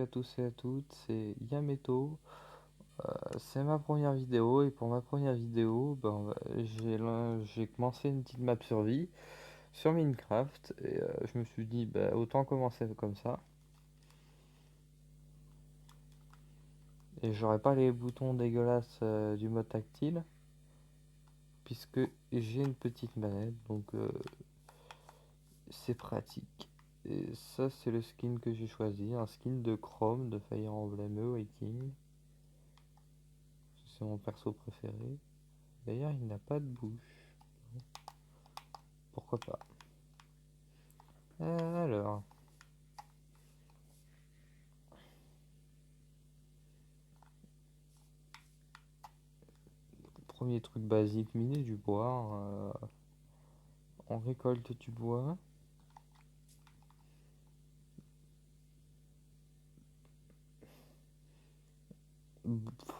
salut à tous et à toutes, c'est Yameto. C'est ma première vidéo et pour ma première vidéo, j'ai commencé une petite map survie sur Minecraft et je me suis dit autant commencer comme ça et j'aurai pas les boutons dégueulasses du mode tactile puisque j'ai une petite manette c'est pratique. Et ça c'est le skin que j'ai choisi, un skin de Chrome de Fire Emblem Awakening. C'est mon perso préféré. D'ailleurs, il n'a pas de bouche. Pourquoi pas? Alors, premier truc basique, miner du bois. On récolte du bois.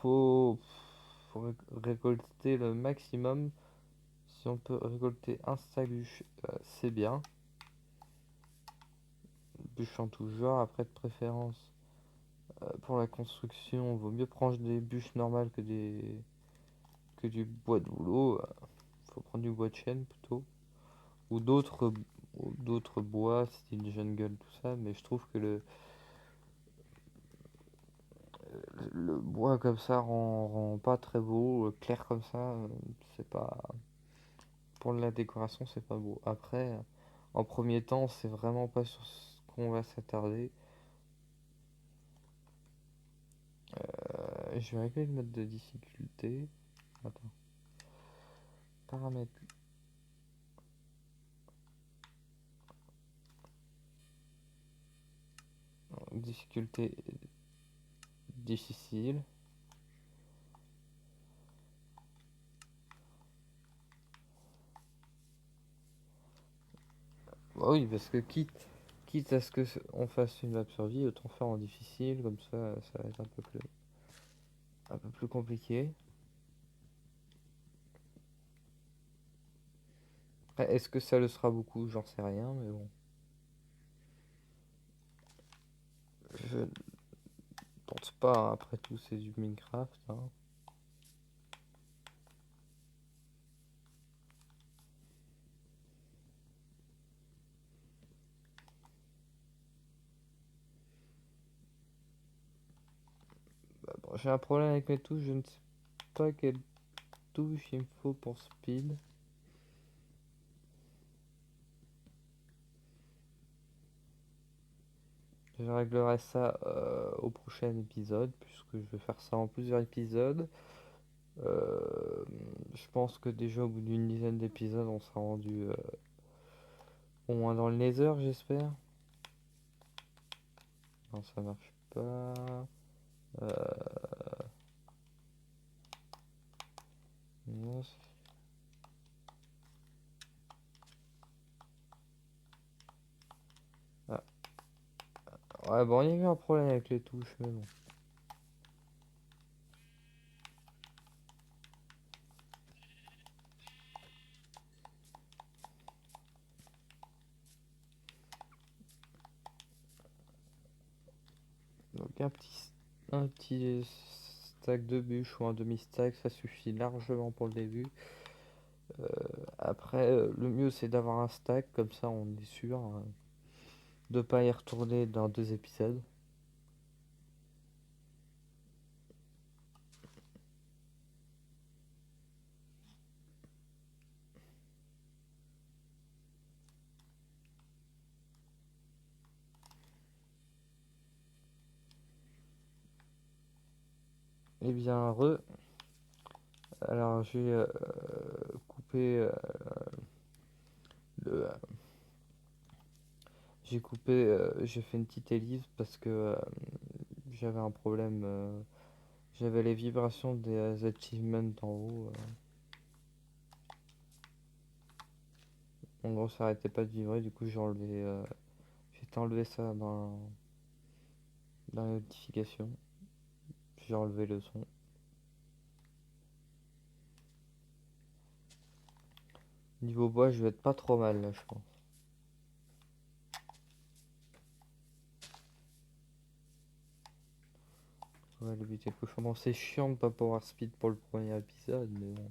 Faut, récolter le maximum. Si on peut récolter un stack c'est bien. Bûche en tout genre, après de préférence. Pour la construction, vaut mieux prendre des bûches normales que du bois de bouleau. Faut prendre du bois de chêne plutôt. Ou d'autres bois, style jungle, tout ça. Mais je trouve que le bois comme ça rend pas très beau. Clair comme ça, c'est pas. Pour la décoration, c'est pas beau. Après, en premier temps, c'est vraiment pas sur ce qu'on va s'attarder. Je vais régler le mode de difficulté. Attends. Paramètres. Difficulté difficile. Bah oui, parce que quitte à ce que on fasse une map survie, autant faire en difficile, comme ça va être un peu plus compliqué. Après, est-ce que ça le sera beaucoup? J'en sais rien, mais bon. Je pense pas, hein. Après tout, c'est du Minecraft, hein. Bon, j'ai un problème avec mes touches, je ne sais pas quelle touche il me faut pour speed. Je réglerai ça au prochain épisode, puisque je vais faire ça en plusieurs épisodes. Je pense que déjà au bout d'une dizaine d'épisodes, on sera rendu au moins dans le Nether, j'espère. Non, ça marche pas. Non, ah. Ouais, bon, il y a eu un problème avec les touches, mais bon. Donc un petit stack de bûches ou un demi-stack, ça suffit largement pour le début. Après, le mieux c'est d'avoir un stack, comme ça on est sûr de pas y retourner dans 2 épisodes. Et bien, alors j'ai coupé le. J'ai fait une petite ellipse parce que j'avais un problème. J'avais les vibrations des achievements en haut. En gros, ça arrêtait pas de vibrer, du coup j'ai enlevé ça dans la notification. J'ai enlevé le son. Niveau bois, je vais être pas trop mal là, je pense. Ouais, l'éviter le cochon. Bon, c'est chiant de pas pouvoir speed pour le premier épisode, mais bon.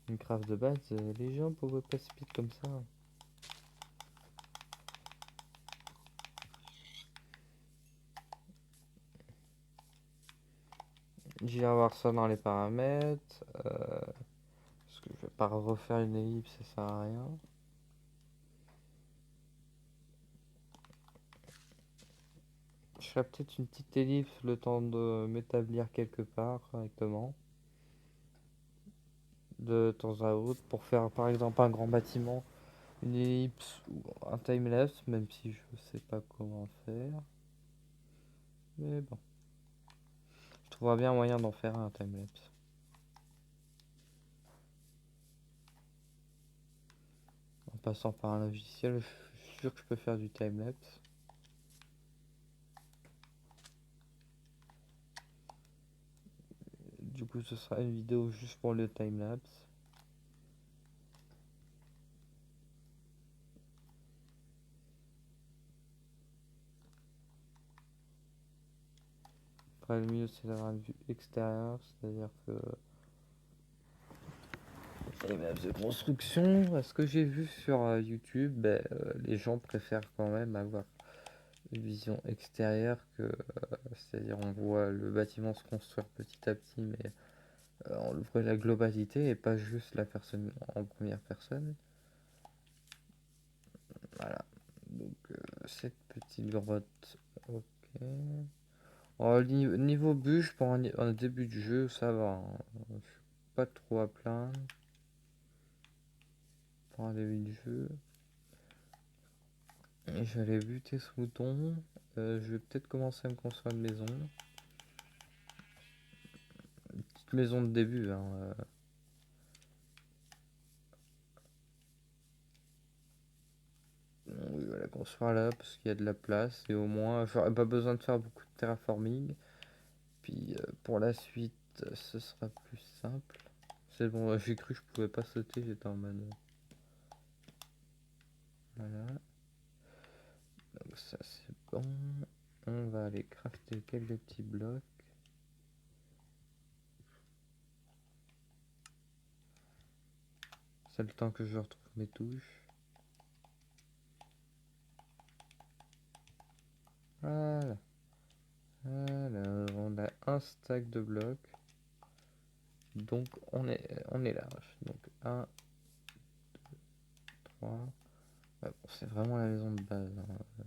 Minecraft de base, les gens pouvaient pas speed comme ça. J'irai voir ça dans les paramètres. Parce que je vais pas refaire une ellipse, ça sert à rien. Je ferai peut-être une petite ellipse le temps de m'établir quelque part correctement. De temps à autre pour faire par exemple un grand bâtiment, une ellipse ou un timelapse, même si je sais pas comment faire. Mais bon, je trouverai bien moyen d'en faire un timelapse. En passant par un logiciel, je suis sûr que je peux faire du timelapse. Du coup, ce sera une vidéo juste pour le timelapse. Après, le mieux, c'est d'avoir une vue extérieure, c'est-à-dire que les maps de construction, ce que j'ai vu sur YouTube, les gens préfèrent quand même avoir une vision extérieure c'est-à-dire on voit le bâtiment se construire petit à petit, mais on voit la globalité et pas juste la personne en première personne. Voilà, donc cette petite grotte, ok. Niveau bûche, pour un début de jeu, ça va, hein. Je suis pas trop à plaindre pour un début de jeu. Et je vais aller buter ce mouton. Je vais peut-être commencer à me construire une maison. Une petite maison de début, hein. Oui, voilà, construire là parce qu'il y a de la place et au moins j'aurais pas besoin de faire beaucoup de terraforming. Puis pour la suite, ce sera plus simple. C'est bon, j'ai cru que je pouvais pas sauter, j'étais en mode. Voilà, donc ça c'est bon. On va aller crafter quelques petits blocs. C'est le temps que je retrouve mes touches. Voilà. Alors, on a un stack de blocs. Donc on est large. Donc 1, 3. Ouais, bon, c'est vraiment la maison de base, hein.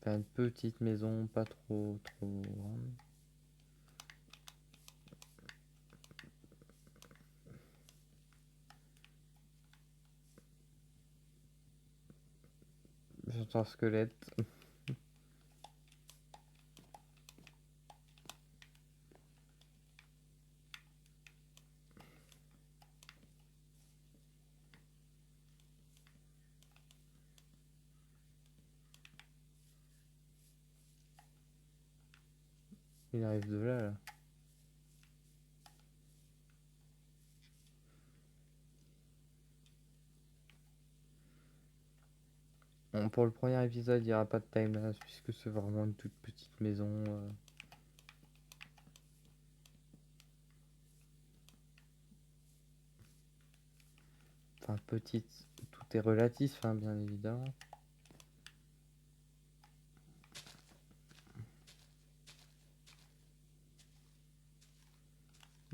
Faire une petite maison, pas trop grande. J'entends un squelette. Il arrive de là, là. Bon, pour le premier épisode, il n'y aura pas de timelapse puisque c'est vraiment une toute petite maison. Enfin, petite, tout est relatif, hein, bien évidemment.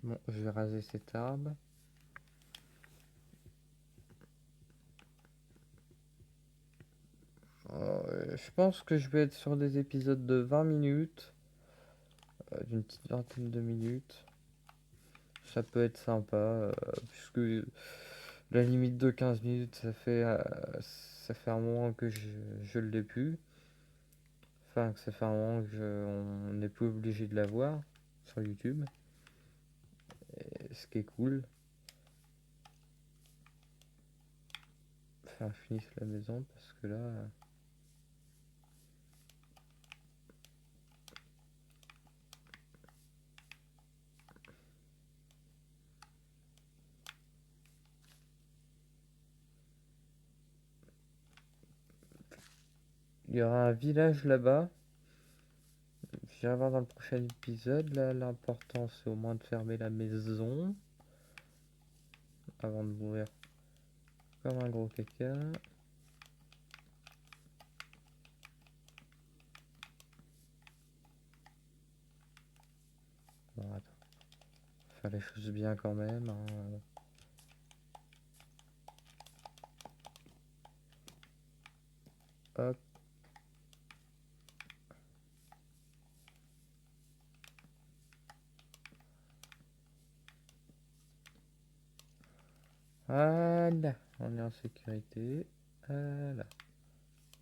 Bon, je vais raser cet arbre. Je pense que je vais être sur des épisodes de 20 minutes, d'une petite vingtaine de minutes. Ça peut être sympa, puisque la limite de 15 minutes, ça fait un moment que je l'ai plus. Enfin, que ça fait un moment on n'est plus obligé de la voir sur YouTube. Et ce qui est cool. Faire finir la maison parce que là. Il y aura un village là-bas. J'irai voir dans le prochain épisode. Là, l'important, c'est au moins de fermer la maison avant de mourir comme un gros caca. Bon, attends. Faire les choses bien quand même. Hein. Hop. Voilà. On est en sécurité. Voilà.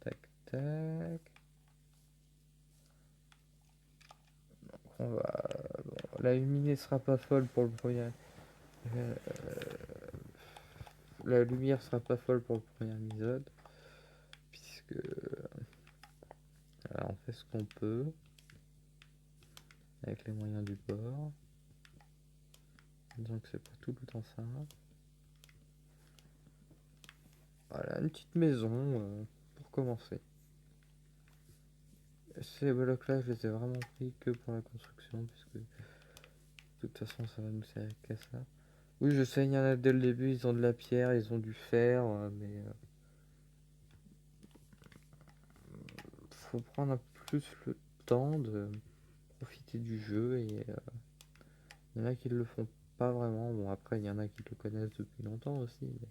Tac, tac. On va... bon, la lumière sera pas folle pour le premier... Euh, la lumière sera pas folle pour le premier épisode. Puisque... voilà, on fait ce qu'on peut. Avec les moyens du bord. Disons que c'est pas tout le temps simple. Voilà, une petite maison pour commencer. Ces blocs-là, je les ai vraiment pris que pour la construction, puisque de toute façon, ça va nous servir qu'à ça. Oui, je sais, il y en a dès le début, ils ont de la pierre, ils ont du fer, mais faut prendre un peu plus le temps de profiter du jeu, et il y en a qui le font pas vraiment. Bon, après, il y en a qui le connaissent depuis longtemps aussi, mais...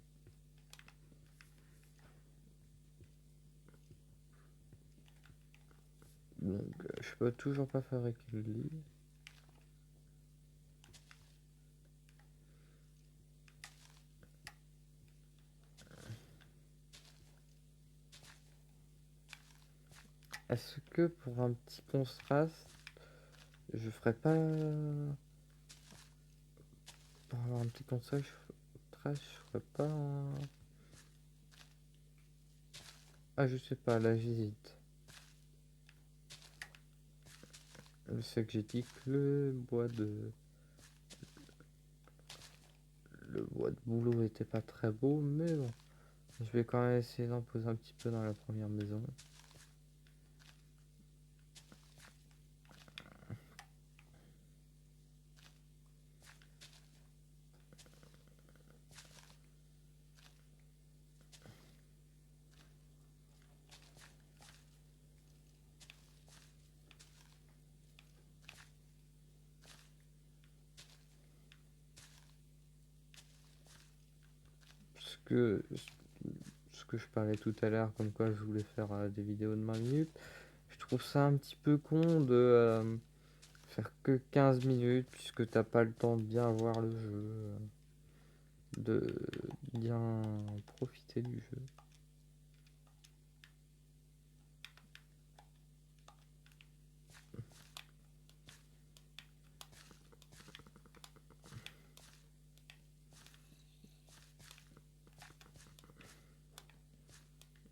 Donc, je peux toujours pas fabriquer le lit. Est-ce que pour un petit contraste, je ferais pas... Pour avoir un petit contraste, je ferais pas ah, je sais pas, là j'hésite. Je sais que j'ai dit que le bois de boulot était pas très beau, mais bon. Je vais quand même essayer d'en poser un petit peu dans la première maison. Parce que ce que je parlais tout à l'heure, comme quoi je voulais faire des vidéos de 20 minutes, je trouve ça un petit peu con de faire que 15 minutes, puisque t'as pas le temps de bien voir le jeu, de bien profiter du jeu.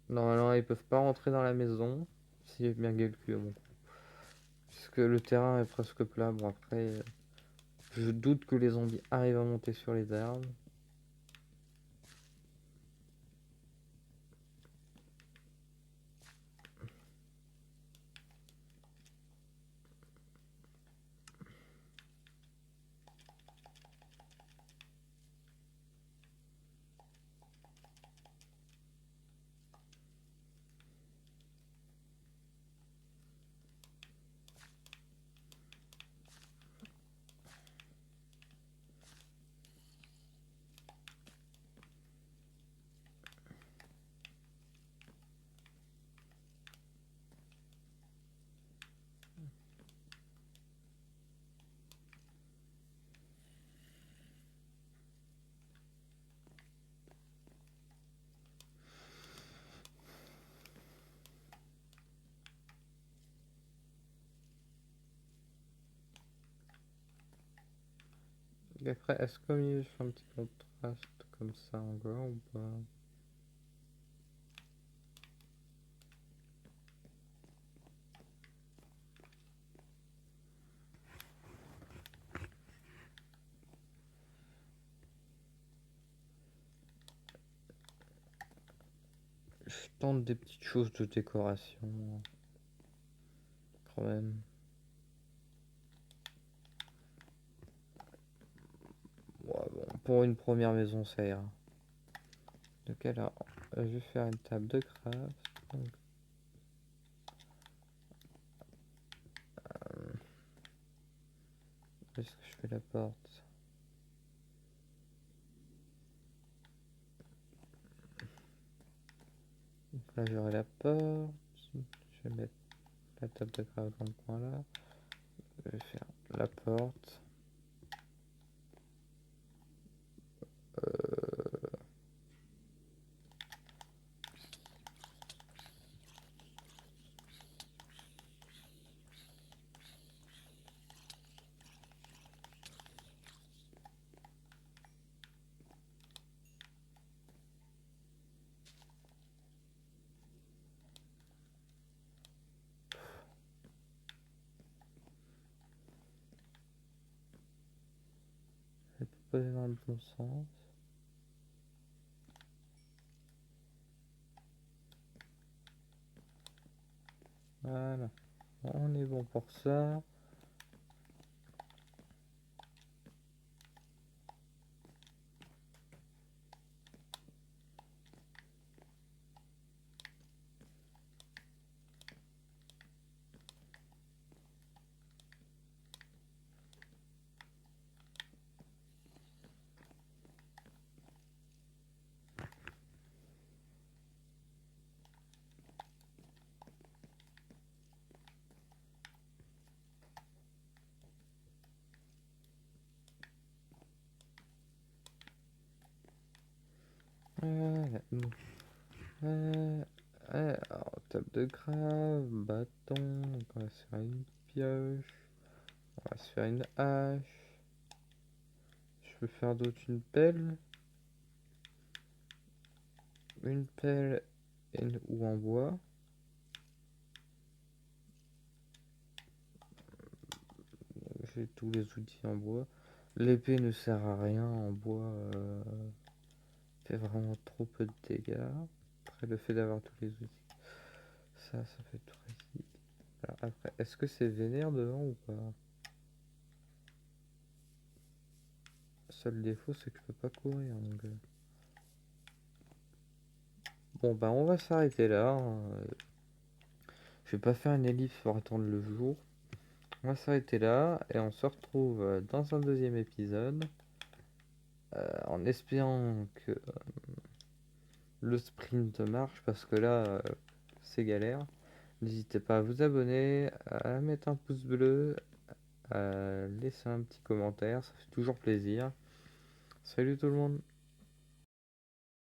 Normalement, ils peuvent pas rentrer dans la maison, si j'ai bien calculé mon coup. Puisque le terrain est presque plat. Bon, après, je doute que les zombies arrivent à monter sur les arbres. Et après, est-ce qu'au milieu, je fais un petit contraste comme ça encore ou pas? je tente des petites choses de décoration. Quand même. Ouais, bon, pour une première maison, ça ira. Donc alors, je vais faire une table de craft. Donc, où est-ce que je fais la porte? Donc là, j'aurai la porte. Je vais mettre la table de craft dans le coin là. Je vais faire la porte. Je vais poser dans le bon sens. Voilà. On est bon pour ça. Voilà. Bon. Alors, table de grave, bâton, donc on va se faire une pioche, on va se faire une hache. Je peux faire d'autre une pelle ou en bois. J'ai tous les outils en bois. L'épée ne sert à rien en bois, fait vraiment trop peu de dégâts. Après, le fait d'avoir tous les outils, ça fait tout rési. Alors après, est-ce que c'est vénère devant ou pas? Seul défaut, c'est que je peux pas courir. Donc, bon, bah, on va s'arrêter là, hein. Je vais pas faire une ellipse pour attendre le jour. On va s'arrêter là et on se retrouve dans un deuxième épisode. En espérant que le sprint marche parce que là, c'est galère. N'hésitez pas à vous abonner, à mettre un pouce bleu, à laisser un petit commentaire, ça fait toujours plaisir. Salut tout le monde!